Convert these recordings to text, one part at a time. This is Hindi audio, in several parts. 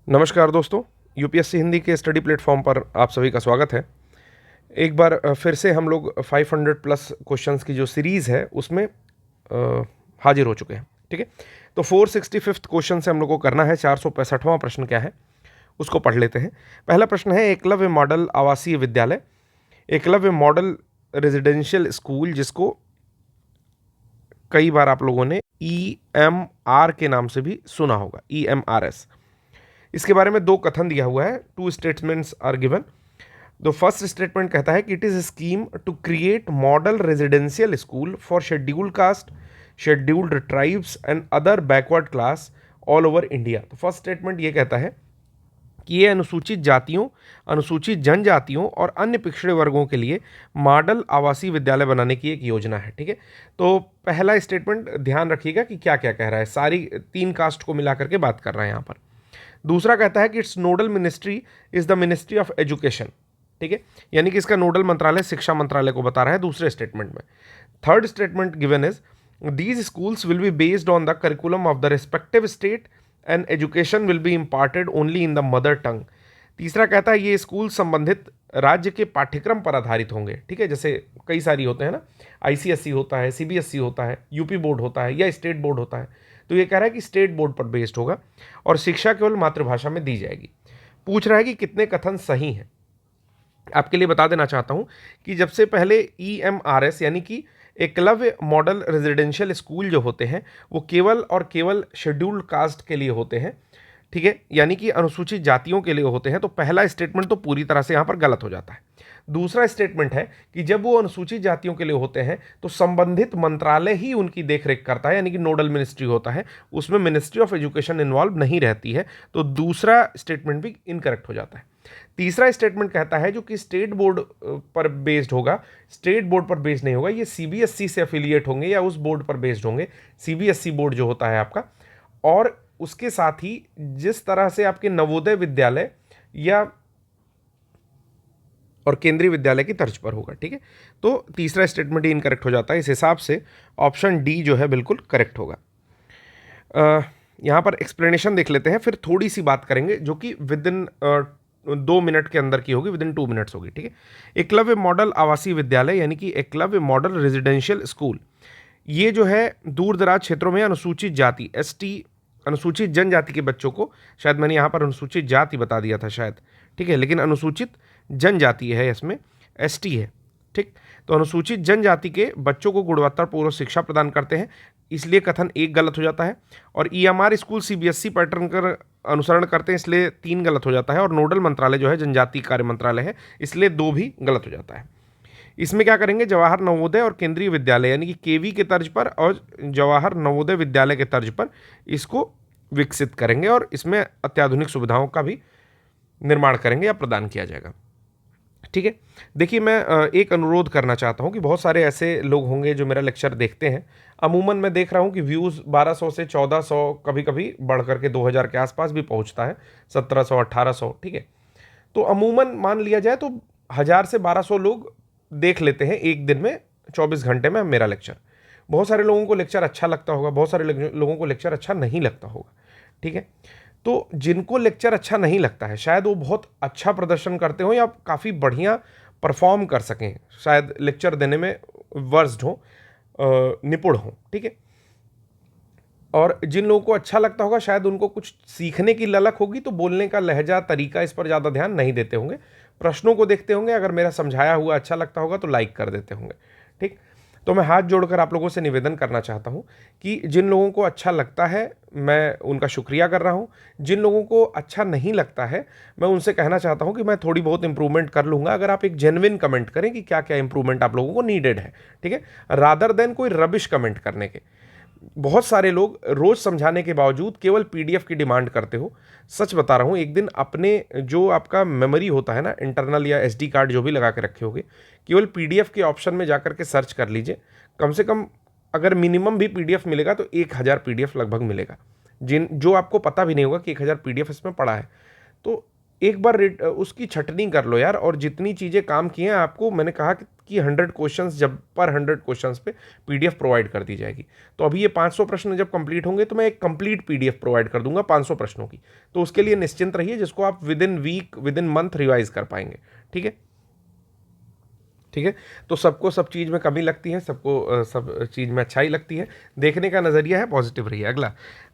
नमस्कार दोस्तों, यूपीएससी हिंदी के स्टडी प्लेटफॉर्म पर आप सभी का स्वागत है। एक बार फिर से हम लोग 500 प्लस क्वेश्चंस की जो सीरीज़ है उसमें हाजिर हो चुके हैं। ठीक है, तो 465 क्वेश्चन से हम लोग को करना है। 465वां प्रश्न क्या है उसको पढ़ लेते हैं। पहला प्रश्न है, एकलव्य मॉडल आवासीय विद्यालय, एकलव्य मॉडल रेजिडेंशियल स्कूल, जिसको कई बार आप लोगों ने EMR के नाम से भी सुना होगा, EMRS। इसके बारे में दो कथन दिया हुआ है, two statements are given. The first statement कहता है कि it is scheme to create model residential school for scheduled caste, scheduled tribes and other backward class all over India. तो फर्स्ट स्टेटमेंट ये कहता है कि ये अनुसूचित जातियों, अनुसूचित जनजातियों और अन्य पिछड़े वर्गों के लिए मॉडल आवासीय विद्यालय बनाने की एक योजना है। ठीक है, तो पहला स्टेटमेंट ध्यान रखिएगा कि क्या क्या कह रहा है, सारी तीन कास्ट को मिलाकर के बात कर रहा है यहाँ पर। दूसरा कहता है कि it's nodal ministry is the Ministry of education. ठीक है, यानी कि इसका नोडल मंत्रालय शिक्षा मंत्रालय को बता रहा है दूसरे स्टेटमेंट में। Third statement given is these schools will be based on the curriculum of the respective state and education will be imparted only in the mother tongue. तीसरा कहता है ये स्कूल संबंधित राज्य के पाठ्यक्रम पर आधारित होंगे। ठीक है, जैसे कई सारी होते हैं ना, ICSE होता है, CBSE होता है, यूपी बोर्ड होता है या स्टेट बोर्ड होता है। तो ये कह रहा है कि स्टेट बोर्ड पर बेस्ड होगा और शिक्षा केवल मातृभाषा में दी जाएगी। पूछ रहा है कि कितने कथन सही हैं। आपके लिए बता देना चाहता हूं कि जब से पहले EMRS यानी कि एकलव्य मॉडल रेजिडेंशियल स्कूल जो होते हैं वो केवल और केवल शेड्यूल्ड कास्ट के लिए होते हैं। ठीक है, यानी कि अनुसूचित जातियों के लिए होते हैं। तो पहला स्टेटमेंट तो पूरी तरह से यहाँ पर गलत हो जाता है। दूसरा स्टेटमेंट है कि जब वो अनुसूचित जातियों के लिए होते हैं तो संबंधित मंत्रालय ही उनकी देखरेख करता है, यानी कि नोडल मिनिस्ट्री होता है, उसमें मिनिस्ट्री ऑफ एजुकेशन इन्वॉल्व नहीं रहती है। तो दूसरा स्टेटमेंट भी इनकरेक्ट हो जाता है। तीसरा स्टेटमेंट कहता है जो कि स्टेट बोर्ड पर बेस्ड होगा, स्टेट बोर्ड पर बेस्ड नहीं होगा, ये CBSE से एफिलिएट होंगे या उस बोर्ड पर बेस्ड होंगे, CBSE बोर्ड जो होता है आपका। और उसके साथ ही जिस तरह से आपके नवोदय विद्यालय या और केंद्रीय विद्यालय की तर्ज पर होगा। ठीक है, तो तीसरा स्टेटमेंट ही इनकरेक्ट हो जाता है। इस हिसाब से ऑप्शन डी जो है बिल्कुल करेक्ट होगा। यहाँ पर एक्सप्लेनेशन देख लेते हैं, फिर थोड़ी सी बात करेंगे जो कि विद इन 2 मिनट के अंदर की होगी, विद इन 2 मिनट्स होगी। ठीक है, एकलव्य मॉडल आवासीय विद्यालय यानी कि एकलव्य मॉडल रेजिडेंशियल स्कूल, ये जो है दूर दराज क्षेत्रों में अनुसूचित जाति ST, अनुसूचित जनजाति के बच्चों को, शायद मैंने यहाँ पर अनुसूचित जाति बता दिया था शायद, ठीक है, लेकिन अनुसूचित जनजाति है, इसमें ST है। ठीक, तो अनुसूचित जनजाति के बच्चों को गुणवत्तापूर्ण शिक्षा प्रदान करते हैं, इसलिए कथन 1 गलत हो जाता है। और EMR स्कूल CBSE पैटर्न का अनुसरण करते हैं, इसलिए 3 गलत हो जाता है। और नोडल मंत्रालय जो है जनजाति कार्य मंत्रालय है, इसलिए 2 भी गलत हो जाता है। इसमें क्या करेंगे, जवाहर नवोदय और केंद्रीय विद्यालय यानी कि KV के तर्ज पर और जवाहर नवोदय विद्यालय के तर्ज पर इसको विकसित करेंगे और इसमें अत्याधुनिक सुविधाओं का भी निर्माण करेंगे या प्रदान किया जाएगा। ठीक है, देखिए मैं एक अनुरोध करना चाहता हूं कि बहुत सारे ऐसे लोग होंगे जो मेरा लेक्चर देखते हैं। अमूमन मैं देख रहा हूं कि व्यूज़ 1200 से 1400, कभी कभी बढ़ करके 2000 के आसपास भी पहुंचता है, 1700 1800। ठीक है, तो अमूमन मान लिया जाए तो 1000 से 1200 लोग देख लेते हैं एक दिन में, 24 घंटे में मेरा लेक्चर। बहुत सारे लोगों को लेक्चर अच्छा लगता होगा, बहुत सारे लोगों को लेक्चर अच्छा नहीं लगता होगा। ठीक है, तो जिनको लेक्चर अच्छा नहीं लगता है, शायद वो बहुत अच्छा प्रदर्शन करते हो या काफ़ी बढ़िया परफॉर्म कर सकें, शायद लेक्चर देने में वर्स्ड हो, निपुण हो। ठीक है, और जिन लोगों को अच्छा लगता होगा शायद उनको कुछ सीखने की ललक होगी, तो बोलने का लहजा, तरीका, इस पर ज़्यादा ध्यान नहीं देते होंगे, प्रश्नों को देखते होंगे। अगर मेरा समझाया हुआ अच्छा लगता होगा तो लाइक कर देते होंगे। ठीक, तो मैं हाथ जोड़कर आप लोगों से निवेदन करना चाहता हूं कि जिन लोगों को अच्छा लगता है मैं उनका शुक्रिया कर रहा हूं, जिन लोगों को अच्छा नहीं लगता है मैं उनसे कहना चाहता हूं कि मैं थोड़ी बहुत इंप्रूवमेंट कर लूँगा, अगर आप एक जेन्युइन कमेंट करें कि क्या क्या इंप्रूवमेंट आप लोगों को नीडेड है। ठीक है, रादर देन कोई रबिश कमेंट करने के। बहुत सारे लोग रोज समझाने के बावजूद केवल PDF की डिमांड करते हो। सच बता रहा हूँ, एक दिन अपने जो आपका मेमोरी होता है ना, इंटरनल या SD कार्ड जो भी लगा के रखे होगे, केवल PDF के ऑप्शन में जाकर के सर्च कर लीजिए। कम से कम अगर मिनिमम भी PDF मिलेगा तो 1000 PDF लगभग मिलेगा, जो आपको पता भी नहीं होगा कि 1000 PDF इसमें पड़ा है। तो एक बार उसकी छटनी कर लो यार, और जितनी चीज़ें काम की हैं आपको मैंने कहा कि 100 क्वेश्चंस जब पर 100 क्वेश्चंस पे पीडीएफ प्रोवाइड कर दी जाएगी। तो अभी ये 500 प्रश्न जब कंप्लीट होंगे तो मैं एक कंप्लीट पीडीएफ प्रोवाइड कर दूंगा 500 प्रश्नों की। तो उसके लिए निश्चिंत रहिए, जिसको आप within week within month revise कर पाएंगे। ठीक है, ठीक है। तो सबको सब चीज़ में कमी लगती है, सबको सब चीज़ में अच्छाई लगती है। देखने का नज़रिया है पॉजिटिव रही है। अगला,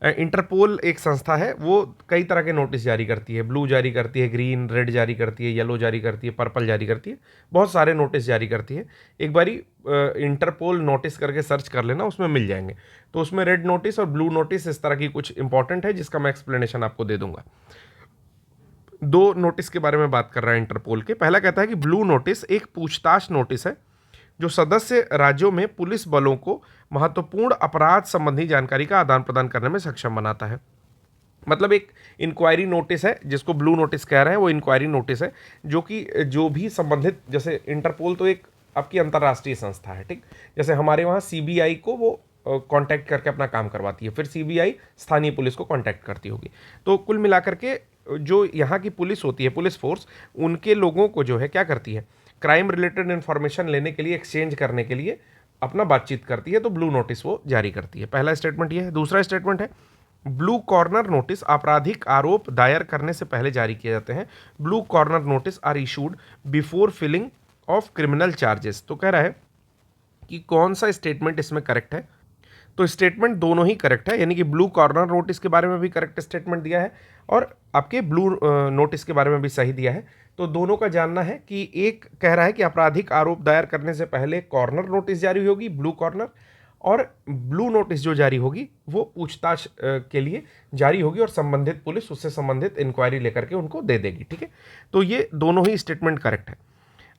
इंटरपोल एक संस्था है, वो कई तरह के नोटिस जारी करती है। ब्लू जारी करती है, ग्रीन रेड जारी करती है, येलो जारी करती है, पर्पल जारी करती है, बहुत सारे नोटिस जारी करती है। एक बारी इंटरपोल नोटिस करके सर्च कर लेना, उसमें मिल जाएंगे। तो उसमें रेड नोटिस और ब्लू नोटिस इस तरह की कुछ इंपॉर्टेंट है, जिसका मैं एक्सप्लेनेशन आपको दे दूंगा। दो नोटिस के बारे में बात कर रहा है इंटरपोल के। पहला कहता है कि ब्लू नोटिस एक पूछताछ नोटिस है जो सदस्य राज्यों में पुलिस बलों को महत्वपूर्ण अपराध संबंधी जानकारी का आदान प्रदान करने में सक्षम बनाता है। मतलब एक इंक्वायरी नोटिस है, जिसको ब्लू नोटिस कह रहे हैं, वो इंक्वायरी नोटिस है जो कि जो भी संबंधित, जैसे इंटरपोल तो एक आपकी अंतर्राष्ट्रीय संस्था है, ठीक। जैसे हमारे वहाँ सीबीआई को वो कांटेक्ट करके अपना काम करवाती है, फिर सीबीआई स्थानीय पुलिस को कांटेक्ट करती होगी। तो कुल मिलाकर के जो यहाँ की पुलिस होती है, पुलिस फोर्स, उनके लोगों को जो है क्या करती है, क्राइम रिलेटेड इन्फॉर्मेशन लेने के लिए, एक्सचेंज करने के लिए अपना बातचीत करती है। तो ब्लू नोटिस वो जारी करती है। पहला स्टेटमेंट ये है। दूसरा स्टेटमेंट है, ब्लू कॉर्नर नोटिस आपराधिक आरोप दायर करने से पहले जारी किए जाते हैं। Blue corner notice are issued before filing of criminal charges. तो कह रहा है कि कौन सा स्टेटमेंट इसमें करेक्ट है। तो स्टेटमेंट दोनों ही करेक्ट है, यानी कि ब्लू कॉर्नर नोटिस के बारे में भी करेक्ट स्टेटमेंट दिया है और आपके ब्लू नोटिस के बारे में भी सही दिया है। तो दोनों का जानना है कि एक कह रहा है कि आपराधिक आरोप दायर करने से पहले कॉर्नर नोटिस जारी होगी, ब्लू कॉर्नर, और ब्लू नोटिस जो जारी होगी वो पूछताछ के लिए जारी होगी और संबंधित पुलिस उससे संबंधित इंक्वायरी लेकर के उनको दे देगी। ठीक है, तो ये दोनों ही स्टेटमेंट करेक्ट है।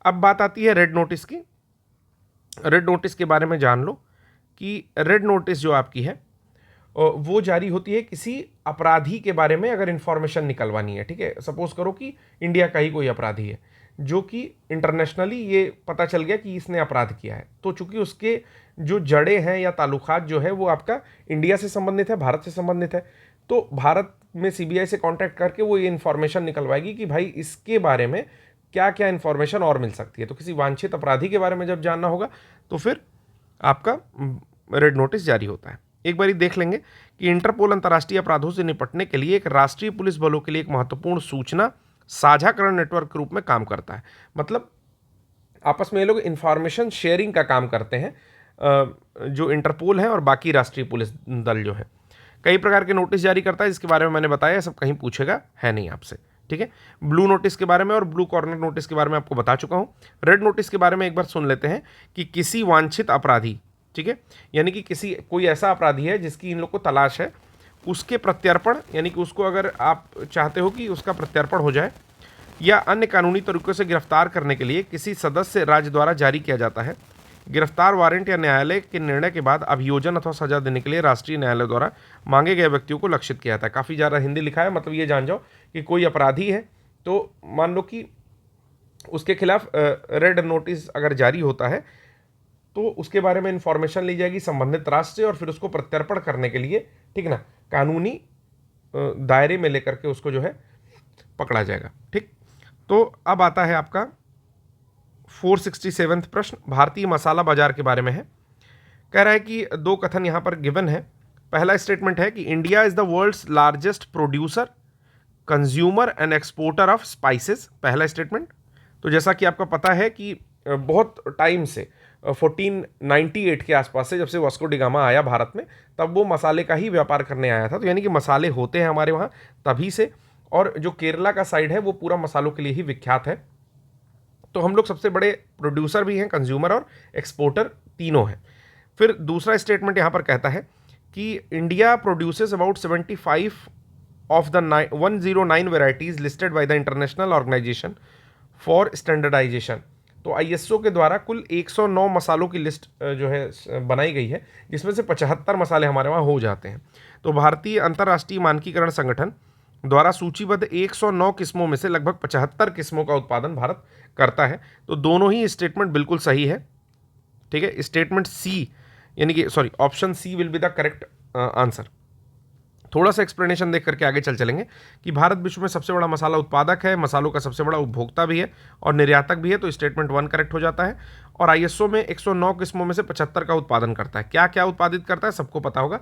अब बात आती है रेड नोटिस की। रेड नोटिस के बारे में जान लो कि रेड नोटिस जो आपकी है वो जारी होती है किसी अपराधी के बारे में अगर इंफॉर्मेशन निकलवानी है। ठीक है, सपोज करो कि इंडिया का ही कोई अपराधी है जो कि इंटरनेशनली ये पता चल गया कि इसने अपराध किया है, तो चूंकि उसके जो जड़ें हैं या ताल्लुकात जो है वो आपका इंडिया से संबंधित है, भारत से संबंधित है, तो भारत में सीबीआई से कांटेक्ट करके वो ये इन्फॉर्मेशन निकलवाएगी कि भाई इसके बारे में क्या क्या इन्फॉर्मेशन और मिल सकती है। तो किसी वांछित अपराधी के बारे में जब जानना होगा तो फिर आपका रेड नोटिस जारी होता है। एक बार देख लेंगे कि इंटरपोल अंतर्राष्ट्रीय अपराधों से निपटने के लिए एक राष्ट्रीय पुलिस बलों के लिए एक महत्वपूर्ण सूचना साझाकरण नेटवर्क के रूप में काम करता है। मतलब आपस में ये लोग इंफॉर्मेशन शेयरिंग का काम करते हैं, जो इंटरपोल है और बाकी राष्ट्रीय पुलिस दल जो है। कई प्रकार के नोटिस जारी करता है, जिसके बारे में मैंने बताया, सब कहीं पूछेगा है नहीं आपसे। ठीक है, ब्लू नोटिस के बारे में और ब्लू कॉर्नर नोटिस के बारे में आपको बता चुका हूं। रेड नोटिस के बारे में एक बार सुन लेते हैं कि किसी वांछित अपराधी, ठीक है, यानी कि किसी कोई ऐसा अपराधी है जिसकी इन लोग को तलाश है, उसके प्रत्यर्पण, यानी कि उसको अगर आप चाहते हो कि उसका प्रत्यर्पण हो जाए या अन्य कानूनी तरीकों से गिरफ्तार करने के लिए किसी सदस्य राज्य द्वारा जारी किया जाता है। गिरफ्तार वारंट या न्यायालय के निर्णय के बाद अभियोजन अथवा सजा देने के लिए राष्ट्रीय न्यायालय द्वारा मांगे गए व्यक्तियों को लक्षित किया जाता है। काफ़ी ज़्यादा हिंदी लिखा है, मतलब ये जान जाओ कि कोई अपराधी है तो मान लो कि उसके खिलाफ रेड नोटिस अगर जारी होता है तो उसके बारे में इंफॉर्मेशन ली जाएगी संबंधित राष्ट्र से और फिर उसको प्रत्यर्पण करने के लिए, ठीक ना, कानूनी दायरे में लेकर के उसको जो है पकड़ा जाएगा। ठीक, तो अब आता है आपका 467 प्रश्न, भारतीय मसाला बाजार के बारे में है। कह रहा है कि दो कथन यहां पर गिवन है। पहला स्टेटमेंट है कि India is the world's largest producer, consumer and exporter of spices, पहला स्टेटमेंट। तो जैसा कि आपको पता है कि बहुत टाइम से 1498 के आसपास से, जब से वास्को डी गामा आया भारत में, तब वो मसाले का ही व्यापार करने आया था। तो यानी कि मसाले होते हैं हमारे वहाँ तभी से, और जो केरला का साइड है वो पूरा मसालों के लिए ही विख्यात है। तो हम लोग सबसे बड़े प्रोड्यूसर भी हैं, कंज्यूमर और एक्सपोर्टर तीनों हैं। फिर दूसरा स्टेटमेंट यहाँ पर कहता है कि India produces about 75 of the 109 varieties listed by the International Organization for Standardization. तो आईएसओ के द्वारा कुल 109 मसालों की लिस्ट जो है बनाई गई है, जिसमें से 75 मसाले हमारे वहाँ हो जाते हैं। तो भारतीय अंतर्राष्ट्रीय मानकीकरण संगठन द्वारा सूचीबद्ध 109 किस्मों में से लगभग 75 किस्मों का उत्पादन भारत करता है। तो दोनों ही स्टेटमेंट बिल्कुल सही है। ठीक है, स्टेटमेंट सी, यानी कि sorry, option C will be the correct answer. थोड़ा सा एक्सप्लेनेशन देख करके आगे चलेंगे कि भारत विश्व में सबसे बड़ा मसाला उत्पादक है, मसालों का सबसे बड़ा उपभोक्ता भी है और निर्यातक भी है, तो स्टेटमेंट 1 करेक्ट हो जाता है। और आईएसओ में 109 किस्मों में से 75 का उत्पादन करता है। क्या क्या उत्पादित करता है सबको पता होगा।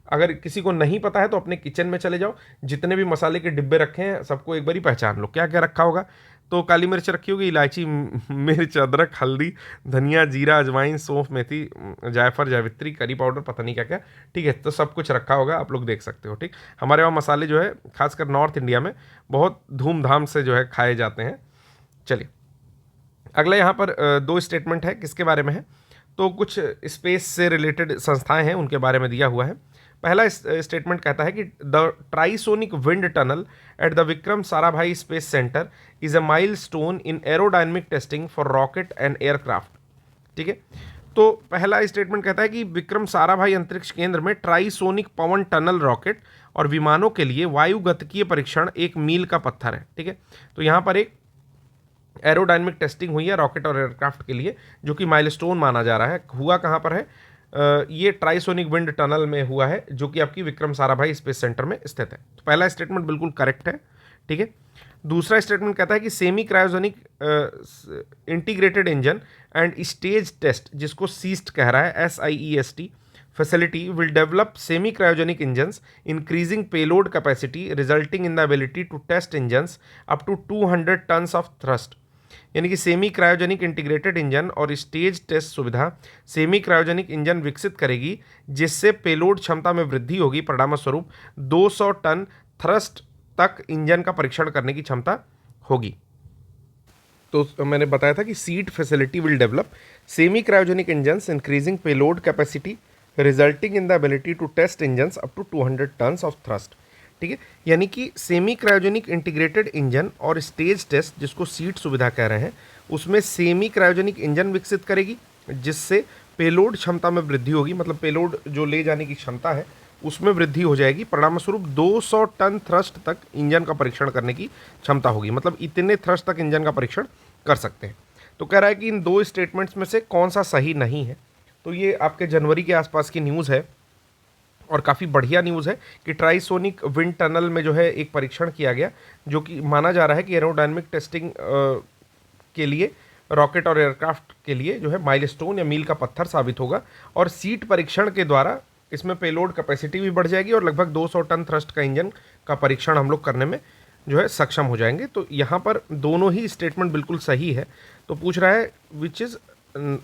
अगर किसी को नहीं पता है तो अपने किचन में चले जाओ, जितने भी मसाले के डिब्बे रखे हैं सबको एक बारी पहचान लो क्या क्या रखा होगा। तो काली मिर्च रखी होगी, इलायची, मिर्च, अदरक, हल्दी, धनिया, जीरा, अजवाइन, सौंफ, मेथी, जायफल, जावित्री, करी पाउडर, पता नहीं क्या क्या। ठीक है, तो सब कुछ रखा होगा, आप लोग देख सकते हो। ठीक, हमारे वहाँ मसाले जो है खासकर नॉर्थ इंडिया में बहुत धूमधाम से जो है खाए जाते हैं। चलिए अगला यहाँ पर 2 स्टेटमेंट है, किसके बारे में है तो कुछ स्पेस से रिलेटेड संस्थाएं हैं उनके बारे में दिया हुआ है। पहला स्टेटमेंट कहता है कि the trisonic wind tunnel at the Vikram Sarabhai space centre is a milestone in aerodynamic testing for rocket and aircraft. ठीक है, तो पहला स्टेटमेंट कहता है कि विक्रम साराभाई अंतरिक्ष केंद्र में ट्राइसोनिक पवन टनल रॉकेट और विमानों के लिए वायुगतिकीय परीक्षण एक मील का पत्थर है। ठीक है, तो यहाँ पर एक एरोडायनेमिक टेस्टिंग हुई है रॉकेट और एयरक्राफ्ट के लिए, जो कि माइलस्टोन माना जा रहा है। हुआ कहाँ पर है, ये ट्राइसोनिक विंड टनल में हुआ है, जो कि आपकी विक्रम साराभाई स्पेस सेंटर में स्थित है। तो पहला स्टेटमेंट बिल्कुल करेक्ट है। ठीक है, दूसरा स्टेटमेंट कहता है कि semi cryogenic integrated engine and stage test, जिसको सीस्ट कह रहा है, SIEST facility will develop semi cryogenic engines increasing payload capacity resulting in the ability to test engines up to 200 tons of thrust। यानी कि सेमी क्रायोजेनिक इंटीग्रेटेड इंजन और स्टेज टेस्ट सुविधा सेमी क्रायोजेनिक इंजन विकसित करेगी, जिससे पेलोड क्षमता में वृद्धि होगी। परिणामस्वरूप 200 टन थ्रस्ट तक इंजन का परीक्षण करने की क्षमता होगी। तो मैंने बताया था कि SIEST facility will develop semi cryogenic engines increasing payload capacity resulting in the ability to test engines up to 200 tons of thrust. ठीक है, यानी कि सेमी क्रायोजेनिक इंटीग्रेटेड इंजन और स्टेज टेस्ट, जिसको सीट सुविधा कह रहे हैं, उसमें सेमी क्रायोजेनिक इंजन विकसित करेगी, जिससे पेलोड क्षमता में वृद्धि होगी। मतलब पेलोड जो ले जाने की क्षमता है उसमें वृद्धि हो जाएगी। परिणामस्वरूप 200 टन थ्रस्ट तक इंजन का परीक्षण करने की क्षमता होगी। मतलब इतने थ्रस्ट तक इंजन का परीक्षण कर सकते हैं। तो कह रहा है कि इन 2 स्टेटमेंट्स में से कौन सा सही नहीं है। तो ये आपके जनवरी के आसपास की न्यूज़ है और काफ़ी बढ़िया न्यूज़ है कि ट्राइसोनिक विंड टनल में जो है एक परीक्षण किया गया, जो कि माना जा रहा है कि एरोडायनेमिक टेस्टिंग के लिए रॉकेट और एयरक्राफ्ट के लिए जो है माइलस्टोन या मील का पत्थर साबित होगा। और सीट परीक्षण के द्वारा इसमें पेलोड कैपेसिटी भी बढ़ जाएगी और लगभग 200 टन थ्रस्ट का इंजन का परीक्षण हम लोग करने में जो है सक्षम हो जाएंगे। तो यहाँ पर दोनों ही स्टेटमेंट बिल्कुल सही है। तो पूछ रहा है which is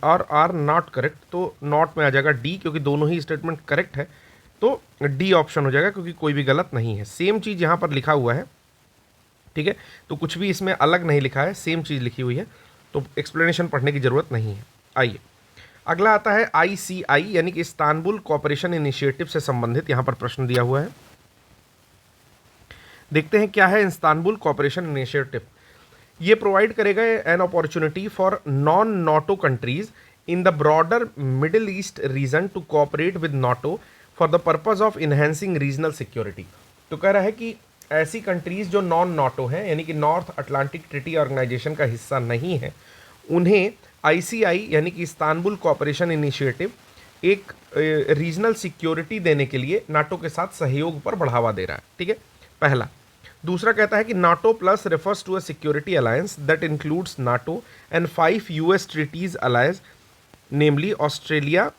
are not correct, तो नॉट में आ जाएगा डी, क्योंकि दोनों ही स्टेटमेंट करेक्ट है। तो डी ऑप्शन हो जाएगा, क्योंकि कोई भी गलत नहीं है। सेम चीज़ यहाँ पर लिखा हुआ है। ठीक है, तो कुछ भी इसमें अलग नहीं लिखा है, सेम चीज़ लिखी हुई है, तो एक्सप्लेनेशन पढ़ने की ज़रूरत नहीं है। आइए अगला आता है ICI, यानी कि इस्तांबुल कोऑपरेशन इनिशिएटिव से संबंधित यहाँ पर प्रश्न दिया हुआ है। देखते हैं क्या है इस्तांबुल कोऑपरेशन इनिशिएटिव। ये प्रोवाइड करेगा an opportunity for non NATO countries in the broader Middle East region to cooperate with NATO for the purpose of enhancing regional security. तो कह रहा है कि ऐसी कंट्रीज जो नॉन नाटो हैं, यानी कि नॉर्थ अटलांटिक ट्रीटी ऑर्गेनाइजेशन का हिस्सा नहीं है, उन्हें ICI यानी कि इस्तांबुल कोऑपरेशन इनिशिएटिव एक रीजनल सिक्योरिटी देने के लिए नाटो के साथ सहयोग पर बढ़ावा दे रहा है। ठीक है, पहला। दूसरा कहता है कि NATO plus refers to a security alliance that includes NATO and 5 US treaties alliance, namely Australia,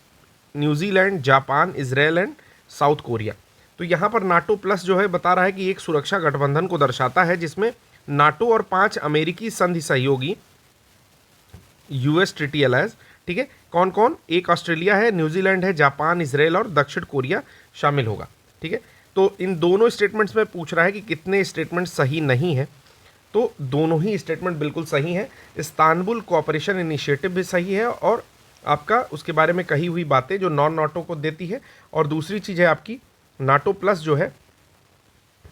New Zealand, Japan, Israel and South Korea. तो यहाँ पर नाटो प्लस जो है बता रहा है कि एक सुरक्षा गठबंधन को दर्शाता है, जिसमें नाटो और 5 अमेरिकी संधि सहयोगी US ट्रीटी अलायंस, ठीक है, कौन कौन, एक ऑस्ट्रेलिया है, न्यूजीलैंड है, जापान, इजराइल और दक्षिण कोरिया शामिल होगा। ठीक है, तो इन दोनों स्टेटमेंट्स में पूछ रहा है कि कितने स्टेटमेंट सही नहीं है। तो दोनों ही स्टेटमेंट बिल्कुल सही है। इस्तांबुल कोऑपरेशन इनिशिएटिव भी सही है और आपका उसके बारे में कही हुई बातें जो नॉन नाटो को देती है। और दूसरी चीज़ है आपकी नाटो प्लस जो है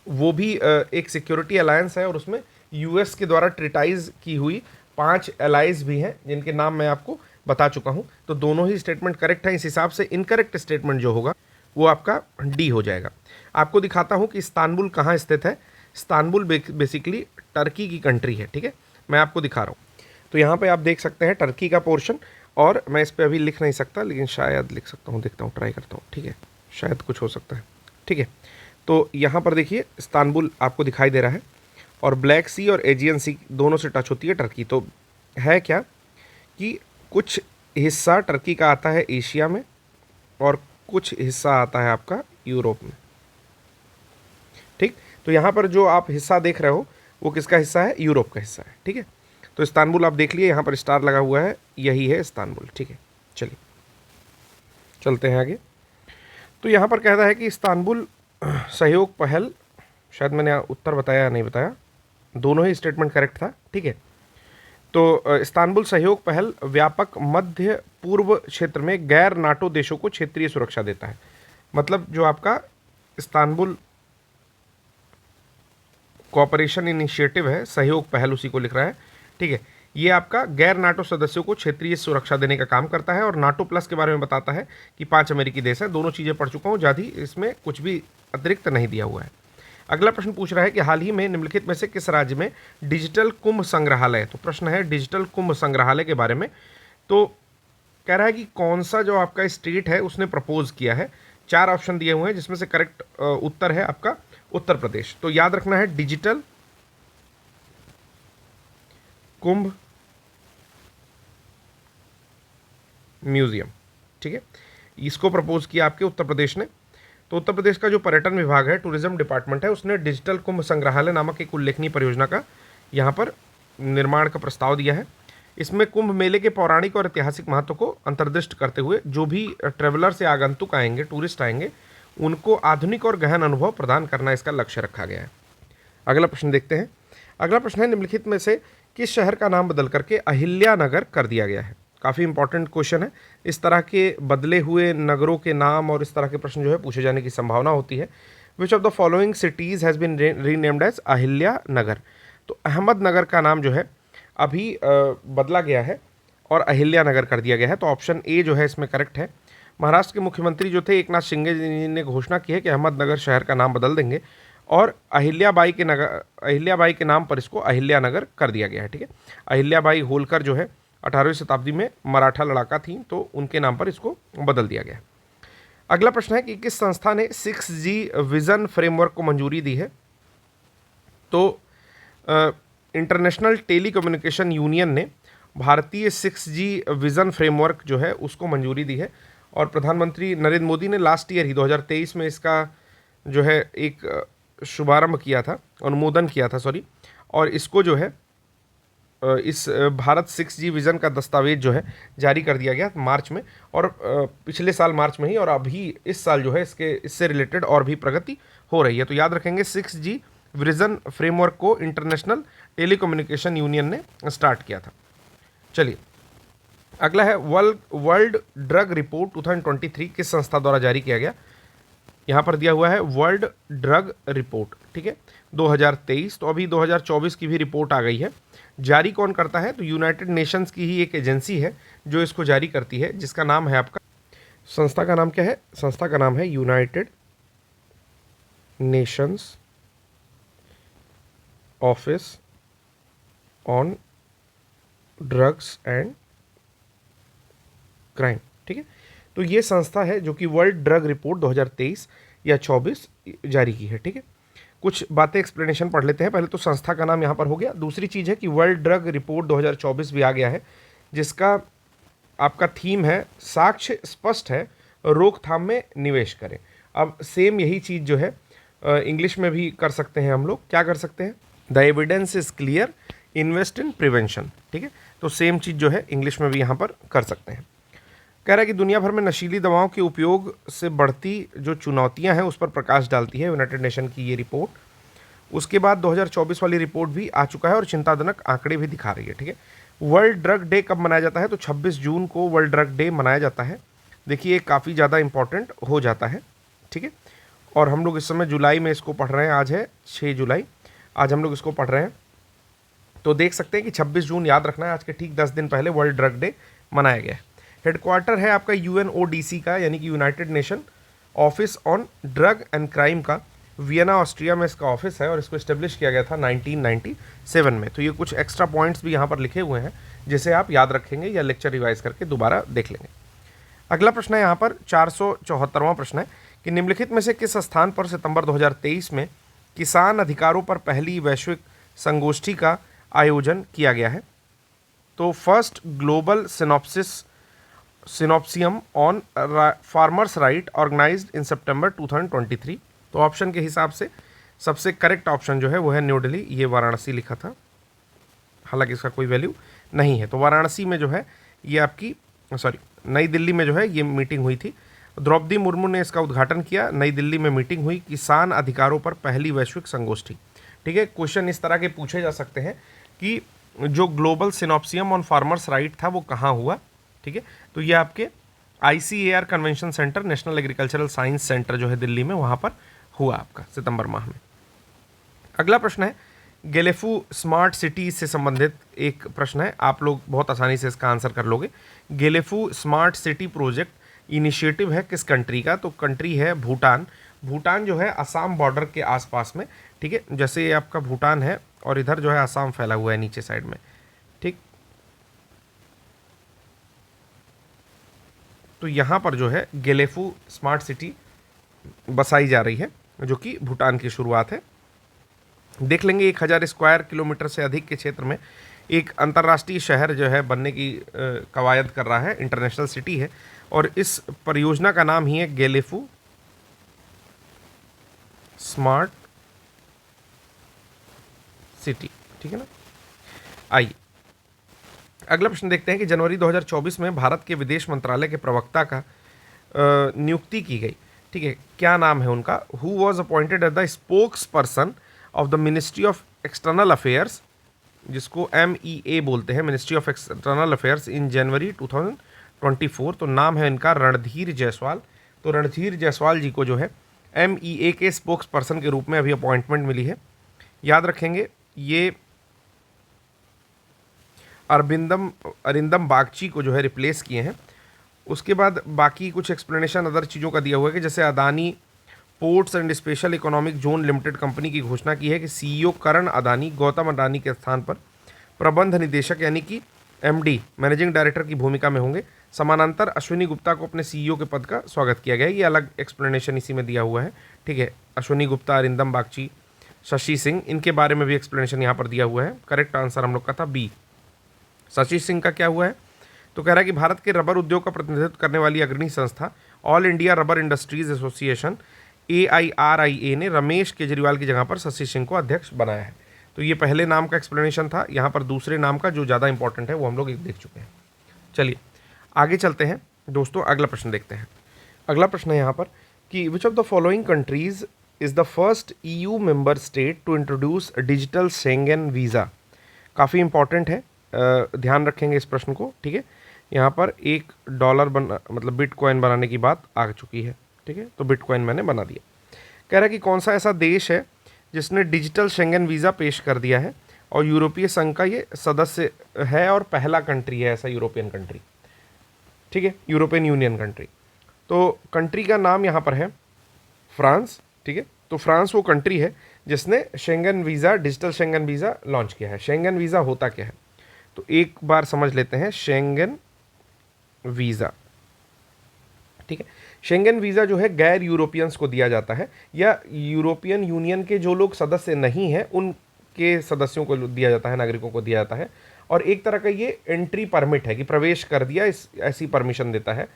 वो भी एक सिक्योरिटी अलायंस है और उसमें US के द्वारा ट्रिटाइज की हुई 5 एलाइज भी हैं, जिनके नाम मैं आपको बता चुका हूं। तो दोनों ही स्टेटमेंट करेक्ट हैं। इस हिसाब से इनकरेक्ट स्टेटमेंट जो होगा वो आपका डी हो जाएगा। आपको दिखाता हूं कि इस्तांबुल कहाँ स्थित है। इस्तांबुल बेसिकली टर्की की कंट्री है। ठीक है, मैं आपको दिखा रहा हूँ। तो यहाँ पे आप देख सकते हैं टर्की का पोर्शन, और मैं इस पर अभी लिख नहीं सकता, लेकिन शायद लिख सकता हूँ, देखता हूँ, ट्राई करता हूँ। ठीक है, शायद कुछ हो सकता है। ठीक है, तो यहाँ पर देखिए इस्तांबुल आपको दिखाई दे रहा है, और ब्लैक सी और एजियन सी दोनों से टच होती है टर्की। तो है क्या कि कुछ हिस्सा टर्की का आता है एशिया में और कुछ हिस्सा आता है आपका यूरोप में, ठीक। तो यहाँ पर जो आप हिस्सा देख रहे हो वो किसका हिस्सा है? यूरोप का हिस्सा है, ठीक है। तो इस्तांबुल आप देख लिए, यहाँ पर स्टार लगा हुआ है, यही है इस्तांबुल, ठीक है। चलिए चलते हैं आगे। तो यहाँ पर कहता है कि इस्तांबुल सहयोग पहल, शायद मैंने उत्तर बताया या नहीं बताया, दोनों ही स्टेटमेंट करेक्ट था, ठीक है। तो इस्तांबुल सहयोग पहल व्यापक मध्य पूर्व क्षेत्र में गैर नाटो देशों को क्षेत्रीय सुरक्षा देता है। मतलब जो आपका इस्तांबुल कोऑपरेशन इनिशिएटिव है, सहयोग पहल उसी को लिख रहा है, ठीक है। ये आपका गैर नाटो सदस्यों को क्षेत्रीय सुरक्षा देने का काम करता है, और नाटो प्लस के बारे में बताता है कि 5 अमेरिकी देश हैं। दोनों चीज़ें पढ़ चुका हूँ, ज़्यादा इसमें कुछ भी अतिरिक्त नहीं दिया हुआ है। अगला प्रश्न पूछ रहा है कि हाल ही में निम्नलिखित में से किस राज्य में डिजिटल कुंभ संग्रहालय, तो प्रश्न है डिजिटल कुंभ संग्रहालय के बारे में। तो कह रहा है कि कौन सा जो आपका स्टेट है उसने प्रपोज किया है। 4 ऑप्शन दिए हुए हैं, जिसमें से करेक्ट उत्तर है आपका उत्तर प्रदेश। तो याद रखना है डिजिटल कुंभ म्यूजियम, ठीक है, इसको प्रपोज किया आपके उत्तर प्रदेश ने। तो उत्तर प्रदेश का जो पर्यटन विभाग है, टूरिज्म डिपार्टमेंट है, उसने डिजिटल कुंभ संग्रहालय नामक एक उल्लेखनीय परियोजना का यहाँ पर निर्माण का प्रस्ताव दिया है। इसमें कुंभ मेले के पौराणिक और ऐतिहासिक महत्व को अंतर्दृष्ट करते हुए जो भी ट्रेवलर से आगंतुक आएंगे, टूरिस्ट आएंगे, उनको आधुनिक और गहन अनुभव प्रदान करना इसका लक्ष्य रखा गया है। अगला प्रश्न देखते हैं। अगला प्रश्न है निम्नलिखित में से किस शहर का नाम बदल करके अहिल्या नगर कर दिया गया है। काफ़ी इंपॉर्टेंट क्वेश्चन है। इस तरह के बदले हुए नगरों के नाम और इस तरह के प्रश्न जो है पूछे जाने की संभावना होती है। Which of the following cities has been renamed as Ahilya Nagar. तो अहमदनगर का नाम जो है अभी बदला गया है और अहिल्या नगर कर दिया गया है। तो ऑप्शन ए जो है इसमें करेक्ट है। महाराष्ट्र के मुख्यमंत्री जो थे एकनाथ शिंदे जी ने घोषणा की है कि अहमदनगर शहर का नाम बदल देंगे और अहिल्याबाई के नाम पर इसको अहिल्या नगर कर दिया गया है, ठीक है। अहिल्याबाई होलकर जो है 18वीं शताब्दी में मराठा लड़ाका थी, तो उनके नाम पर इसको बदल दिया गया है। अगला प्रश्न है कि किस संस्था ने 6G विजन फ्रेमवर्क को मंजूरी दी है। तो इंटरनेशनल टेलीकम्युनिकेशन यूनियन ने भारतीय 6G विजन फ्रेमवर्क जो है उसको मंजूरी दी है, और प्रधानमंत्री नरेंद्र मोदी ने लास्ट ईयर ही 2023 में इसका जो है एक शुभारंभ किया था, अनुमोदन किया था, सॉरी। और इसको जो है इस भारत 6G विज़न का दस्तावेज जो है जारी कर दिया गया मार्च में, और पिछले साल मार्च में ही, और अभी इस साल जो है इससे रिलेटेड और भी प्रगति हो रही है। तो याद रखेंगे 6G विजन फ्रेमवर्क को इंटरनेशनल टेलीकम्युनिकेशन यूनियन ने स्टार्ट किया था। चलिए अगला है वर्ल्ड ड्रग रिपोर्ट 2023 किस संस्था द्वारा जारी किया गया। यहाँ पर दिया हुआ है वर्ल्ड ड्रग रिपोर्ट, ठीक है, 2023। तो अभी 2024 की भी रिपोर्ट आ गई है। जारी कौन करता है? तो यूनाइटेड नेशंस की ही एक एजेंसी है जो इसको जारी करती है, जिसका नाम है आपका, संस्था का नाम क्या है? संस्था का नाम है United Nations office on drugs and crime, ठीक है। तो ये संस्था है जो कि वर्ल्ड ड्रग रिपोर्ट 2023 या 24 जारी की है, ठीक है। कुछ बातें एक्सप्लेनेशन पढ़ लेते हैं। पहले तो संस्था का नाम यहाँ पर हो गया। दूसरी चीज़ है कि वर्ल्ड ड्रग रिपोर्ट 2024 भी आ गया है, जिसका आपका थीम है साक्ष्य स्पष्ट है, रोकथाम में निवेश करें। अब सेम यही चीज़ जो है इंग्लिश में भी कर सकते हैं हम लोग। क्या कर सकते हैं? The evidence is clear, invest in prevention, ठीक है। तो सेम चीज़ जो है इंग्लिश में भी यहाँ पर कर सकते हैं। कह रहा है कि दुनिया भर में नशीली दवाओं के उपयोग से बढ़ती जो चुनौतियां हैं उस पर प्रकाश डालती है यूनाइटेड नेशन की ये रिपोर्ट। उसके बाद 2024 वाली रिपोर्ट भी आ चुका है और चिंताजनक आंकड़े भी दिखा रही है, ठीक है। वर्ल्ड ड्रग डे कब मनाया जाता है? तो 26 जून को वर्ल्ड ड्रग डे मनाया जाता है। देखिए काफ़ी ज़्यादा इंपॉर्टेंट हो जाता है, ठीक है। और हम लोग इस समय जुलाई में इसको पढ़ रहे हैं। आज है 6 जुलाई, आज हम लोग इसको पढ़ रहे हैं। तो देख सकते हैं कि 26 जून याद रखना है, आज के ठीक 10 दिन पहले वर्ल्ड ड्रग डे मनाया गया है। हेडक्वार्टर है आपका UNODC का, यानी कि United nation office on drug and crime का, वियना ऑस्ट्रिया में इसका ऑफिस है, और इसको इस्टेब्लिश किया गया था 1997 में। तो ये कुछ एक्स्ट्रा पॉइंट्स भी यहाँ पर लिखे हुए हैं, जिसे आप याद रखेंगे या लेक्चर रिवाइज करके दोबारा देख लेंगे। अगला प्रश्न है यहाँ पर 474वां प्रश्न है कि निम्नलिखित में से किस स्थान पर सितंबर 2023 में किसान अधिकारों पर पहली वैश्विक संगोष्ठी का आयोजन किया गया है? तो first global symposium on farmers right organized in सितंबर 2023। तो ऑप्शन के हिसाब से सबसे करेक्ट ऑप्शन जो है वो है न्यू दिल्ली, ये वाराणसी लिखा था, हालांकि इसका कोई वैल्यू नहीं है। तो वाराणसी में जो है ये आपकी नई दिल्ली में जो है ये मीटिंग हुई थी। द्रौपदी मुर्मू ने इसका उद्घाटन किया। नई दिल्ली में मीटिंग हुई, किसान अधिकारों पर पहली वैश्विक संगोष्ठी। ठीक है, क्वेश्चन इस तरह के पूछे जा सकते हैं कि जो global symposium on farmers right था वो कहाँ हुआ। ठीक है, तो ये आपके ICAR convention centre, national agricultural science centre जो है दिल्ली में, वहाँ पर हुआ आपका सितंबर माह में। अगला प्रश्न है गेलेफू स्मार्ट सिटी से संबंधित एक प्रश्न है, आप लोग बहुत आसानी से इसका आंसर कर लोगे। Gelephu smart city project initiative है किस कंट्री का? तो कंट्री है भूटान। भूटान जो है असम बॉर्डर के आसपास में, ठीक है, जैसे ये आपका भूटान है और इधर जो है असम फैला हुआ है नीचे साइड में। ठीक, तो यहाँ पर जो है गेलेफू स्मार्ट सिटी बसाई जा रही है, जो कि भूटान की शुरुआत है। देख लेंगे 1000 स्क्वायर किलोमीटर से अधिक के क्षेत्र में एक अंतर्राष्ट्रीय शहर जो है बनने की कवायद कर रहा है, इंटरनेशनल सिटी है, और इस परियोजना का नाम ही है गेलेफू स्मार्ट सिटी। ठीक है ना। आइए अगला प्रश्न देखते हैं कि जनवरी 2024 में भारत के विदेश मंत्रालय के प्रवक्ता का नियुक्ति की गई। ठीक है, क्या नाम है उनका? Who was appointed as the spokesperson of the Ministry of External Affairs, जिसको MEA बोलते हैं, Ministry of External Affairs, in January 2024। तो नाम है इनका रणधीर जायसवाल। तो रणधीर जायसवाल जी को जो है MEA के स्पोक्स पर्सन के रूप में अभी अपॉइंटमेंट मिली है। याद रखेंगे ये अरिंदम बागची को जो है रिप्लेस किए हैं। उसके बाद बाकी कुछ एक्सप्लेनेशन अदर चीज़ों का दिया हुआ है कि जैसे Adani ports and special economic zone limited company की घोषणा की है कि CEO करण अदानी गौतम अडानी के स्थान पर प्रबंध निदेशक यानी कि MD मैनेजिंग डायरेक्टर की भूमिका में होंगे। समानांतर अश्विनी गुप्ता को अपने CEO के पद का स्वागत किया गया है। ये अलग एक्सप्लेनेशन इसी में दिया हुआ है। ठीक है, अश्विनी गुप्ता, अरिंदम बागची, शशि सिंह, इनके बारे में भी एक्सप्लेनेशन यहाँ पर दिया हुआ है। करेक्ट आंसर हम लोग का था B। शशि सिंह का क्या हुआ है? तो कह रहा है कि भारत के रबर उद्योग का प्रतिनिधित्व करने वाली अग्रणी संस्था all India rubber industries association AIRIA ने रमेश केजरीवाल की जगह पर शशि सिंह को अध्यक्ष बनाया है। तो ये पहले नाम का एक्सप्लेनेशन था। यहाँ पर दूसरे नाम का जो ज़्यादा इंपॉर्टेंट है वो हम लोग देख चुके हैं। चलिए आगे चलते हैं दोस्तों, अगला प्रश्न देखते हैं। अगला प्रश्न है यहाँ पर कि which of the following countries is the first EU member state to introduce digital Schengen visa. काफ़ी इंपॉर्टेंट है, ध्यान रखेंगे इस प्रश्न को। ठीक है, यहाँ पर $1 मतलब बिटकॉइन बनाने की बात आ चुकी है। ठीक है, तो बिटकॉइन मैंने बना दिया। कह रहा है कि कौन सा ऐसा देश है जिसने डिजिटल शेंगन वीज़ा पेश कर दिया है और यूरोपीय संघ का ये सदस्य है और पहला कंट्री है ऐसा यूरोपियन कंट्री। ठीक है, यूरोपियन यूनियन कंट्री। तो कंट्री का नाम यहाँ पर है फ्रांस। ठीक है, तो फ्रांस वो कंट्री है जिसने Schengen visa, digital Schengen visa launch किया है। शेंगन वीज़ा होता क्या है तो एक बार समझ लेते हैं। शेंगन वीज़ा, ठीक है, शेंगन वीज़ा जो है गैर यूरोपियंस को दिया जाता है या यूरोपियन यूनियन के जो लोग सदस्य नहीं हैं उनके सदस्यों को दिया जाता है, नागरिकों को दिया जाता है। और एक तरह का ये एंट्री परमिट है कि प्रवेश कर दिया, इस ऐसी परमिशन देता है।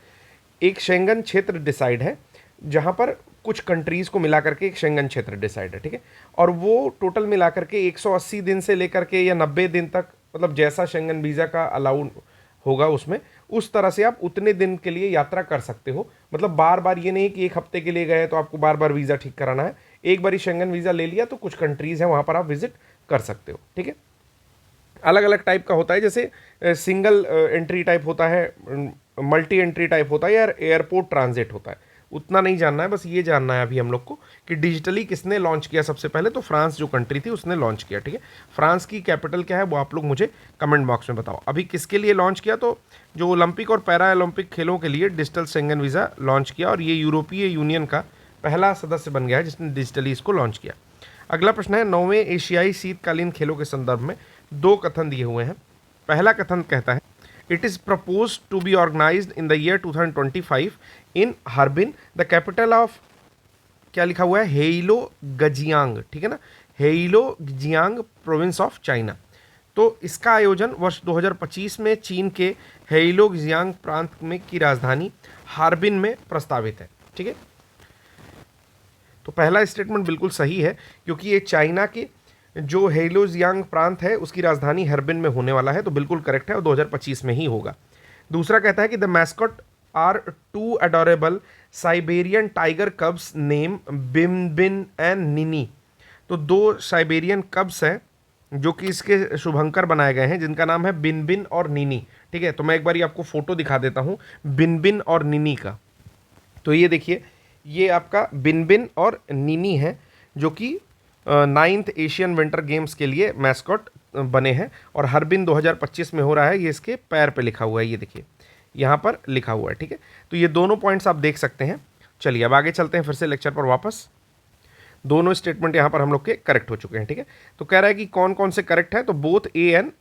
एक शेंगन क्षेत्र डिसाइड है जहाँ पर कुछ कंट्रीज़ को मिला करके एक शेंगन क्षेत्र डिसाइड है। ठीक है, और वो टोटल मिला करके 180 दिन से लेकर के या 90 दिन तक, मतलब जैसा शेंगन वीज़ा का अलाउ होगा उसमें, उस तरह से आप उतने दिन के लिए यात्रा कर सकते हो। मतलब बार बार ये नहीं कि एक हफ्ते के लिए गए तो आपको बार बार वीज़ा ठीक कराना है। एक बार ही शेंगन वीज़ा ले लिया तो कुछ कंट्रीज़ हैं वहाँ पर आप विजिट कर सकते हो। ठीक है, अलग अलग टाइप का होता है, जैसे सिंगल एंट्री टाइप होता है, मल्टी एंट्री टाइप होता है या एयरपोर्ट ट्रांजिट होता है। उतना नहीं जानना है, बस ये जानना है अभी हम लोग को कि डिजिटली किसने लॉन्च किया सबसे पहले। तो फ्रांस जो कंट्री थी उसने लॉन्च किया। ठीक है, फ्रांस की कैपिटल क्या है वो आप लोग मुझे कमेंट बॉक्स में बताओ। अभी किसके लिए लॉन्च किया? तो जो ओलंपिक और पैरा ओलंपिक खेलों के लिए डिजिटल शेंगन वीज़ा लॉन्च किया और ये यूरोपीय यूनियन का पहला सदस्य बन गया है जिसने डिजिटली इसको लॉन्च किया। अगला प्रश्न है 9वें एशियाई शीतकालीन खेलों के संदर्भ में 2 कथन दिए हुए हैं। पहला कथन कहता है it is propose to be organised in the year 2025 in Harbin, the capital of क्या लिखा हुआ है, हेइलो गजियांग, ठीक है ना, हेइलो गजियांग प्रोविंस ऑफ चाइना। तो इसका आयोजन वर्ष 2025 में चीन के हेइलोंगजियांग प्रांत में की राजधानी हार्बिन में प्रस्तावित है, ठीक है। तो पहला स्टेटमेंट बिल्कुल सही है, क्योंकि ये चाइना के जो हेइलोंगजियांग प्रांत है उसकी राजधानी हार्बिन में होने वाला है, तो बिल्कुल करेक्ट है और 2025 में ही होगा। दूसरा कहता है कि the mascot are two adorable Siberian tiger cubs name Binbin and Nini. तो दो साइबेरियन कब्स हैं जो कि इसके शुभंकर बनाए गए हैं, जिनका नाम है बिनबिन और निनी, ठीक है। तो मैं एक बार आपको फोटो दिखा देता हूँ बिनबिन और निनी का। तो ये देखिए, ये आपका बिनबिन और निनी है, जो कि 9th एशियन विंटर गेम्स के लिए मैस्कॉट बने हैं, और हार्बिन 2025 में हो रहा है। ये इसके पैर पे लिखा हुआ है, ये देखिए यहाँ पर लिखा हुआ है, ठीक है। तो ये दोनों पॉइंट्स आप देख सकते हैं। चलिए अब आगे चलते हैं फिर से लेक्चर पर वापस। दोनों स्टेटमेंट यहाँ पर हम लोग के करेक्ट हो चुके हैं, ठीक है। तो कह रहा है कि कौन कौन से करेक्ट है, तो बोथ ए एंड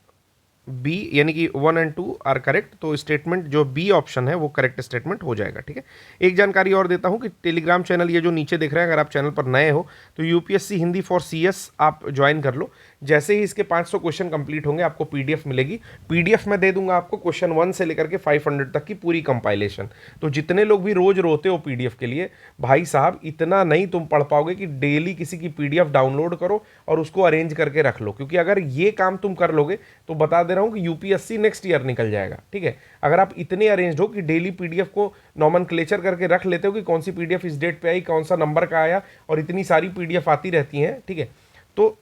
बी यानी कि 1 और 2 आर करेक्ट। तो स्टेटमेंट जो बी ऑप्शन है वो करेक्ट स्टेटमेंट हो जाएगा, ठीक है। एक जानकारी और देता हूं कि टेलीग्राम चैनल ये जो नीचे देख रहे हैं, अगर आप चैनल पर नए हो तो यूपीएससी हिंदी फॉर सीएस आप ज्वाइन कर लो। जैसे ही इसके 500 क्वेश्चन कंप्लीट होंगे आपको पीडीएफ मिलेगी। पीडीएफ में दे दूंगा आपको क्वेश्चन 1 से लेकर के 500 तक की पूरी कंपाइलेशन। तो जितने लोग भी रोज रोते हो पीडीएफ के लिए, भाई साहब इतना नहीं तुम पढ़ पाओगे कि डेली किसी की पीडीएफ डाउनलोड करो और उसको अरेंज करके रख लो, क्योंकि अगर ये काम तुम कर लोगे तो बता दे रहा हूं कि यूपीएससी नेक्स्ट ईयर निकल जाएगा, ठीक है। अगर आप इतने अरेंज हो कि डेली पीडीएफ को नॉमनक्लेचर करके रख लेते हो कि कौन सी पीडीएफ इस डेट पे आई, कौन सा नंबर का आया, और इतनी सारी पीडीएफ आती रहती हैं, ठीक है। तो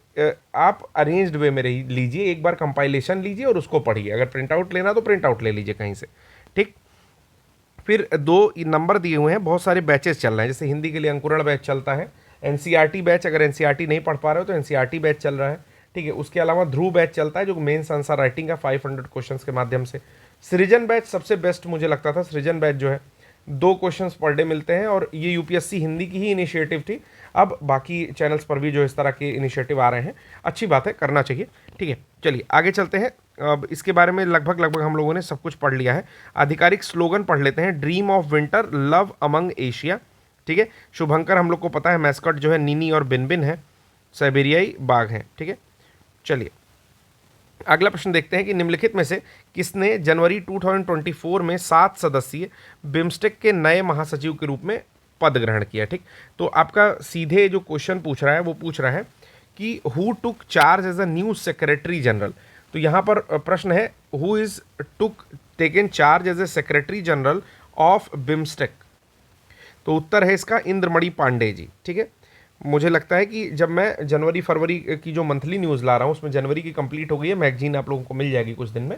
आप अरेंज्ड वे में लीजिए, एक बार कंपाइलेशन लीजिए और उसको पढ़िए। अगर प्रिंट आउट लेना तो प्रिंट आउट ले लीजिए कहीं से, ठीक। फिर 2 नंबर दिए हुए हैं, बहुत सारे बैचेस चल रहे हैं। जैसे हिंदी के लिए अंकुरण बैच चलता है, एनसीईआरटी बैच, अगर एनसीईआरटी नहीं पढ़ पा रहे हो तो एनसीईआरटी बैच चल रहा है, ठीक है। उसके अलावा ध्रुव बैच चलता है जो मेंस आंसर राइटिंग का 500 क्वेश्चंस के माध्यम से। सृजन बैच सबसे बेस्ट मुझे लगता था। सृजन बैच जो है 2 क्वेश्चंस पर डे मिलते हैं, और ये यूपीएससी हिंदी की ही इनिशिएटिव थी। अब बाकी चैनल्स पर भी जो इस तरह के इनिशिएटिव आ रहे हैं, अच्छी बात है, करना चाहिए, ठीक है। चलिए आगे चलते हैं। अब इसके बारे में लगभग हम लोगों ने सब कुछ पढ़ लिया है। आधिकारिक स्लोगन पढ़ लेते हैं, dream of winter, love among Asia, ठीक है। शुभंकर हम लोग को पता है, मैस्कॉट जो है निनी और बिनबिन है, साइबेरियाई बाघ है, ठीक है। चलिए अगला प्रश्न देखते हैं कि निम्नलिखित में से किसने जनवरी 2024 में 7 सदस्यीय बिम्स्टेक के नए महासचिव के रूप में पद ग्रहण किया, ठीक। तो आपका सीधे जो क्वेश्चन पूछ रहा है वो पूछ रहा है कि who took charge as a new secretary general. तो यहाँ पर प्रश्न है who is took taken charge as a secretary general of BIMSTEC. तो उत्तर है इसका इंद्रमणि पांडे जी, ठीक है। मुझे लगता है कि जब मैं जनवरी फरवरी की जो मंथली न्यूज़ ला रहा हूँ उसमें जनवरी की कंप्लीट हो गई है, मैगजीन आप लोगों को मिल जाएगी कुछ दिन में,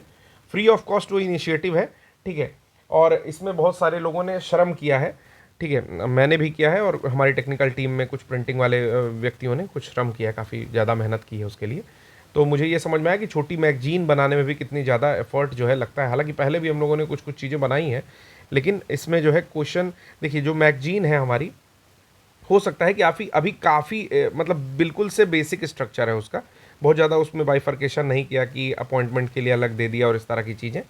फ्री ऑफ कॉस्ट वो इनिशिएटिव है, ठीक है। और इसमें बहुत सारे लोगों ने श्रम किया है, ठीक है, मैंने भी किया है, और हमारी टेक्निकल टीम में कुछ प्रिंटिंग वाले व्यक्तियों ने कुछ श्रम किया है, काफ़ी ज़्यादा मेहनत की है उसके लिए। तो मुझे ये समझ में आया कि छोटी मैगजीन बनाने में भी कितनी ज़्यादा एफर्ट जो है लगता है। हालांकि पहले भी हम लोगों ने कुछ कुछ चीज़ें बनाई हैं, लेकिन इसमें जो है क्वेश्चन देखिए, जो मैगजीन है हमारी, हो सकता है कि अभी काफ़ी मतलब बिल्कुल से बेसिक स्ट्रक्चर है उसका, बहुत ज़्यादा उसमें बाइफर्केशन नहीं किया कि अपॉइंटमेंट के लिए अलग दे दिया और इस तरह की चीज़ें।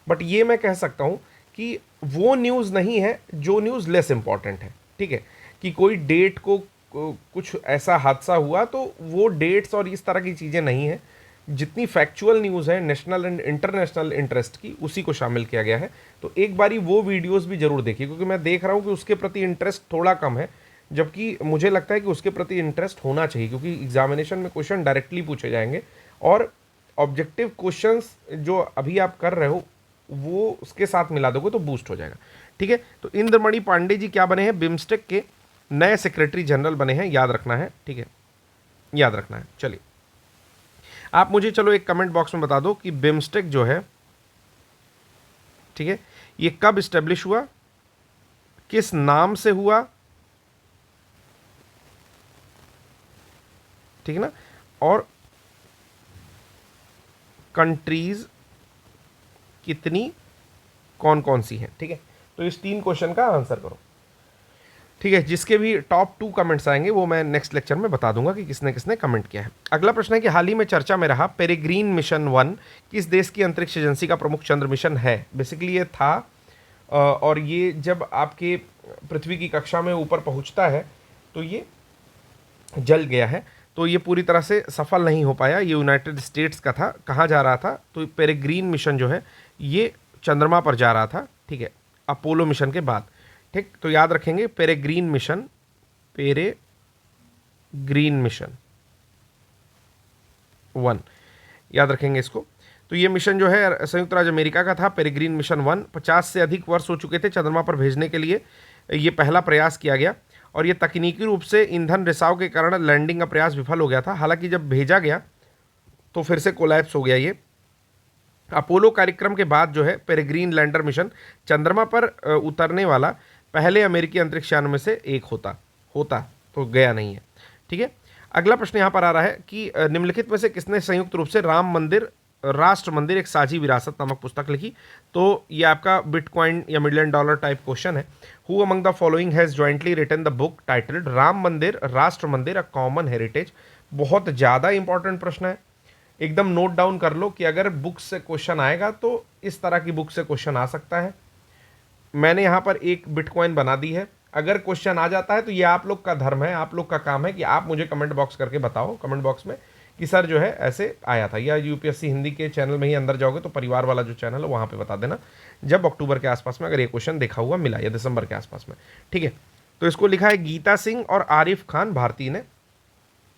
बट ये मैं कह सकता हूँ कि वो न्यूज़ नहीं है जो न्यूज़ लेस इम्पॉर्टेंट है, ठीक है। कि कोई डेट को कुछ ऐसा हादसा हुआ तो वो डेट्स और इस तरह की चीज़ें नहीं है। जितनी फैक्चुअल न्यूज़ है नेशनल एंड इंटरनेशनल इंटरेस्ट की, उसी को शामिल किया गया है। तो एक बारी वो वीडियोस भी जरूर देखिए, क्योंकि मैं देख रहा हूँ कि उसके प्रति इंटरेस्ट थोड़ा कम है, जबकि मुझे लगता है कि उसके प्रति इंटरेस्ट होना चाहिए, क्योंकि एग्जामिनेशन में क्वेश्चन डायरेक्टली पूछे जाएंगे, और ऑब्जेक्टिव क्वेश्चंस जो अभी आप कर रहे हो वो उसके साथ मिला दोगे तो बूस्ट हो जाएगा, ठीक है। तो इंद्रमणि पांडे जी क्या बने हैं, बिम्स्टेक के नए सेक्रेटरी जनरल बने हैं, याद रखना है, ठीक है, याद रखना है। चलिए आप मुझे चलो एक कमेंट बॉक्स में बता दो कि बिम्स्टेक जो है, ठीक है, ये कब इस्टेब्लिश हुआ, किस नाम से हुआ, ठीक है ना, और कंट्रीज कितनी कौन कौन सी हैं, ठीक है। तो इस 3 क्वेश्चन का आंसर करो, ठीक है। जिसके भी टॉप 2 कमेंट्स आएंगे वो मैं नेक्स्ट लेक्चर में बता दूंगा कि किसने किसने कमेंट किया है। अगला प्रश्न है कि हाल ही में चर्चा में रहा पेरेग्रीन मिशन 1 किस देश की अंतरिक्ष एजेंसी का प्रमुख चंद्र मिशन है। बेसिकली ये था और ये जब आपके पृथ्वी की कक्षा में ऊपर पहुंचता है तो ये जल गया है। तो ये पूरी तरह से सफल नहीं हो पाया, ये यूनाइटेड स्टेट्स का था। कहाँ जा रहा था, तो पेरेग्रीन मिशन जो है ये चंद्रमा पर जा रहा था, ठीक है, अपोलो मिशन के बाद। ठीक, तो याद रखेंगे पेरेग्रीन मिशन, पेरेग्रीन मिशन 1 याद रखेंगे इसको। तो ये मिशन जो है संयुक्त राज्य अमेरिका का था, पेरेग्रीन मिशन 1। 50 से अधिक वर्ष हो चुके थे चंद्रमा पर भेजने के लिए, ये पहला प्रयास किया गया और ये तकनीकी रूप से ईंधन रिसाव के कारण लैंडिंग का प्रयास विफल हो गया था। हालांकि जब भेजा गया तो फिर से कोलैप्स हो गया ये। अपोलो कार्यक्रम के बाद जो है पेरेग्रीन लैंडर मिशन चंद्रमा पर उतरने वाला पहले अमेरिकी अंतरिक्ष यान में से एक होता तो गया नहीं है। ठीक है, अगला प्रश्न यहाँ पर आ रहा है कि निम्नलिखित में से किसने संयुक्त रूप से राम मंदिर राष्ट्र मंदिर एक साझी विरासत नामक पुस्तक लिखी। तो ये आपका बिटकॉइन या मिलियन डॉलर टाइप क्वेश्चन है। Who among the following has jointly written the book titled Ram Mandir Rashtra मंदिर अ कॉमन हेरिटेज। बहुत ज़्यादा इंपॉर्टेंट प्रश्न है, एकदम नोट डाउन कर लो कि अगर बुक से क्वेश्चन आएगा तो इस तरह की बुक से क्वेश्चन आ सकता है। मैंने यहाँ पर एक बिटकॉइन बना दी है, अगर क्वेश्चन आ जाता है तो ये आप लोग का धर्म है, आप लोग का काम है कि आप मुझे कमेंट बॉक्स करके बताओ, कमेंट बॉक्स में कि सर जो है ऐसे आया था। या यूपीएससी हिंदी के चैनल में ही अंदर जाओगे तो परिवार वाला जो चैनल है वहाँ पे बता देना जब अक्टूबर के आसपास में अगर ये क्वेश्चन देखा हुआ मिला या दिसंबर के आसपास में। ठीक है, तो इसको लिखा है गीता सिंह और आरिफ खान भारती ने।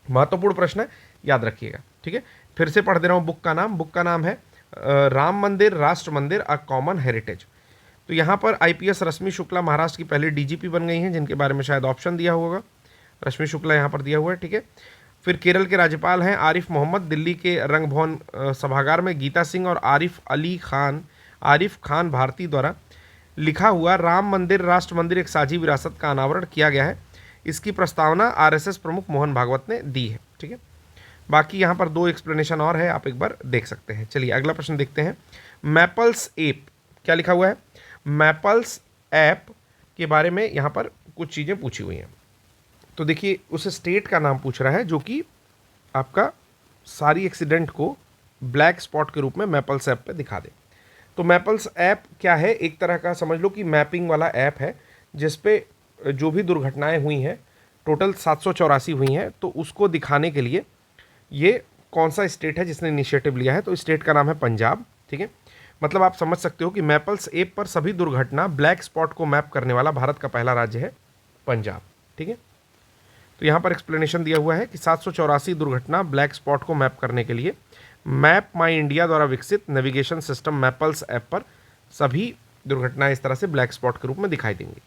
महत्वपूर्ण प्रश्न है, याद रखिएगा। ठीक है, फिर से पढ़ दे रहा हूँ बुक का नाम है राम मंदिर राष्ट्र मंदिर अ कॉमन हेरिटेज। तो यहाँ पर आईपीएस रश्मि शुक्ला महाराष्ट्र की पहली डीजीपी बन गई हैं, जिनके बारे में शायद ऑप्शन दिया होगा, रश्मि शुक्ला यहाँ पर दिया हुआ है। ठीक है, फिर केरल के राज्यपाल हैं आरिफ मोहम्मद। दिल्ली के रंग भवन सभागार में गीता सिंह और आरिफ खान भारती द्वारा लिखा हुआ राम मंदिर राष्ट्र मंदिर एक साझी विरासत का अनावरण किया गया है। इसकी प्रस्तावना आरएसएस प्रमुख मोहन भागवत ने दी है। ठीक है, बाकी यहाँ पर 2 एक्सप्लेनेशन और है, आप एक बार देख सकते हैं। चलिए अगला प्रश्न देखते हैं। मैपल्स ऐप, क्या लिखा हुआ है, मैपल्स ऐप के बारे में यहाँ पर कुछ चीज़ें पूछी हुई हैं। तो देखिए उस स्टेट का नाम पूछ रहा है जो कि आपका सारी एक्सीडेंट को ब्लैक स्पॉट के रूप में मैपल्स ऐप पे दिखा दे। तो मैपल्स ऐप क्या है, एक तरह का समझ लो कि मैपिंग वाला ऐप है जिस पे जो भी दुर्घटनाएं हुई हैं, टोटल 784 हुई हैं, तो उसको दिखाने के लिए ये कौन सा स्टेट है जिसने इनिशिएटिव लिया है, तो स्टेट का नाम है पंजाब। ठीक है, मतलब आप समझ सकते हो कि मैपल्स ऐप पर सभी दुर्घटना ब्लैक स्पॉट को मैप करने वाला भारत का पहला राज्य है पंजाब। ठीक है, तो यहाँ पर एक्सप्लेनेशन दिया हुआ है कि 784 दुर्घटना ब्लैक स्पॉट को मैप करने के लिए मैप माई इंडिया द्वारा विकसित नेविगेशन सिस्टम मैपल्स ऐप पर सभी दुर्घटनाएं इस तरह से ब्लैक स्पॉट के रूप में दिखाई देंगी।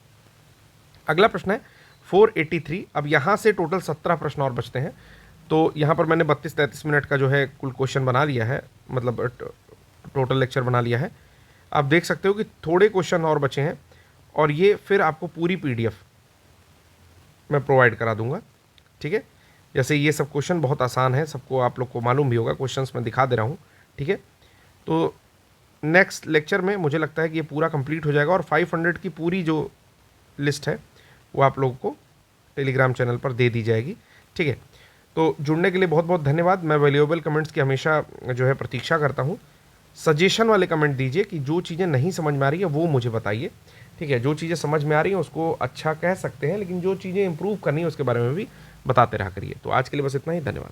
अगला प्रश्न है 483। अब यहाँ से टोटल 17 प्रश्न और बचते हैं। तो यहाँ पर मैंने 32-33 मिनट का जो है कुल क्वेश्चन बना लिया है, मतलब टोटल लेक्चर बना लिया है। आप देख सकते हो कि थोड़े क्वेश्चन और बचे हैं और ये फिर आपको पूरी पीडीएफ मैं प्रोवाइड करा दूंगा। ठीक है, जैसे ये सब क्वेश्चन बहुत आसान है, सबको आप लोग को मालूम भी होगा, क्वेश्चंस मैं दिखा दे रहा हूँ। ठीक है, तो नेक्स्ट लेक्चर में मुझे लगता है कि ये पूरा कंप्लीट हो जाएगा और 500 की पूरी जो लिस्ट है वो आप लोगों को टेलीग्राम चैनल पर दे दी जाएगी। ठीक है, तो जुड़ने के लिए बहुत बहुत धन्यवाद। मैं वैल्यूएबल कमेंट्स की हमेशा जो है प्रतीक्षा करता हूँ। सजेशन वाले कमेंट दीजिए कि जो चीज़ें नहीं समझ में आ रही है वो मुझे बताइए। ठीक है, जो चीज़ें समझ में आ रही हैं उसको अच्छा कह सकते हैं, लेकिन जो चीज़ें इंप्रूव करनी है उसके बारे में भी बताते रहा करिए। तो आज के लिए बस इतना ही, धन्यवाद।